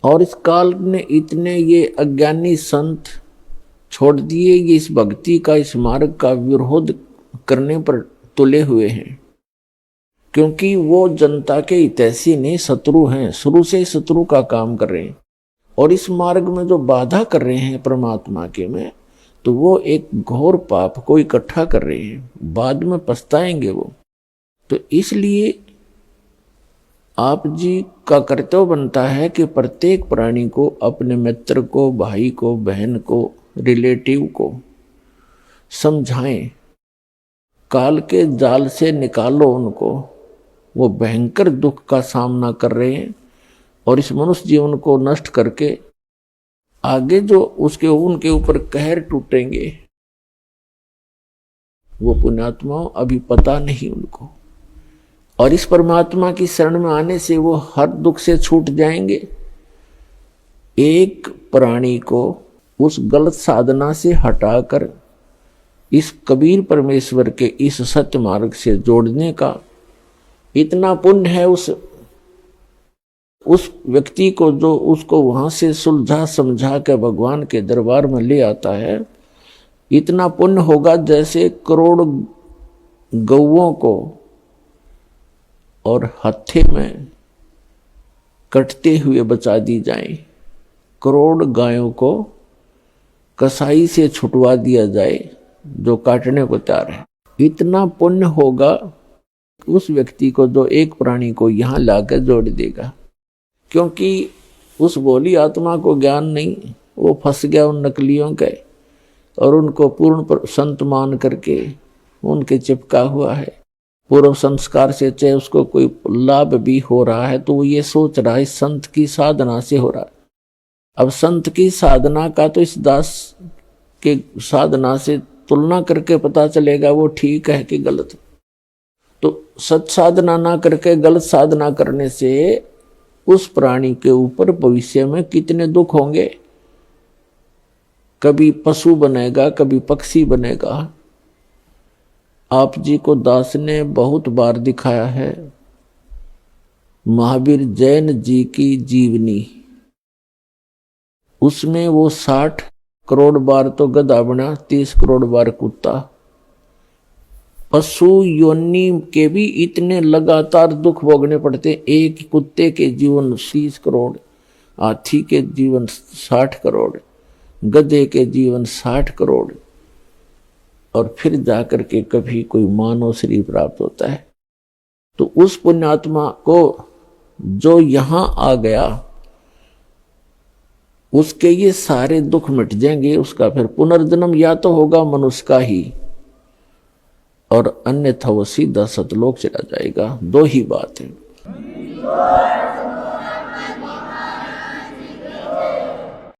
और इस काल ने इतने ये अज्ञानी संत छोड़ दिए, ये इस भक्ति का, इस मार्ग का विरोध करने पर तुले हुए हैं, क्योंकि वो जनता के हितैषी नहीं, शत्रु हैं, शुरू से ही शत्रु का काम कर रहे हैं। और इस मार्ग में जो बाधा कर रहे हैं परमात्मा के में, तो वो एक घोर पाप को इकट्ठा कर रहे हैं, बाद में पछताएंगे वो। तो इसलिए आप जी का कर्तव्य बनता है कि प्रत्येक प्राणी को, अपने मित्र को, भाई को, बहन को, रिलेटिव को समझाएं, काल के जाल से निकालो उनको। वो भयंकर दुख का सामना कर रहे हैं और इस मनुष्य जीवन को नष्ट करके आगे जो उनके ऊपर कहर टूटेंगे, वो पुण्यात्माओं अभी पता नहीं उनको। और इस परमात्मा की शरण में आने से वो हर दुख से छूट जाएंगे। एक प्राणी को उस गलत साधना से हटाकर इस कबीर परमेश्वर के इस सत्य मार्ग से जोड़ने का इतना पुण्य है उस व्यक्ति को, जो उसको वहां से सुलझा समझा के भगवान के दरबार में ले आता है। इतना पुण्य होगा जैसे करोड़ गौओं को और हत्थे में कटते हुए बचा दी जाए, करोड़ गायों को कसाई से छुटवा दिया जाए जो काटने को तैयार है। इतना पुण्य होगा उस व्यक्ति को जो एक प्राणी को यहां लाकर जोड़ देगा, क्योंकि उस भोली आत्मा को ज्ञान नहीं, वो फंस गया उन नकलियों के और उनको पूर्ण संत मान करके उनके चिपका हुआ है। पूर्व संस्कार से चाहे उसको कोई लाभ भी हो रहा है तो वो ये सोच रहा है संत की साधना से हो रहा है। अब संत की साधना का तो इस दास के साधना से तुलना करके पता चलेगा वो ठीक है कि गलत। तो सत साधना ना करके गलत साधना करने से उस प्राणी के ऊपर भविष्य में कितने दुख होंगे। कभी पशु बनेगा, कभी पक्षी बनेगा। आप जी को दास ने बहुत बार दिखाया है महावीर जैन जी की जीवनी, उसमें वो 60 करोड़ बार तो गधा बना, 30 करोड़ बार कुत्ता। पशु योनि के भी इतने लगातार दुख भोगने पड़ते। एक कुत्ते के जीवन 30 करोड़, हाथी के जीवन 60 करोड़, गधे के जीवन 60 करोड़, और फिर जाकर के कभी कोई मानव शरीर प्राप्त होता है। तो उस पुण्यात्मा को जो यहां आ गया उसके ये सारे दुख मिट जाएंगे। उसका फिर पुनर्जन्म या तो होगा मनुष्य का ही, और अन्यथा वो सीधा सतलोक चला जाएगा। दो ही बात है।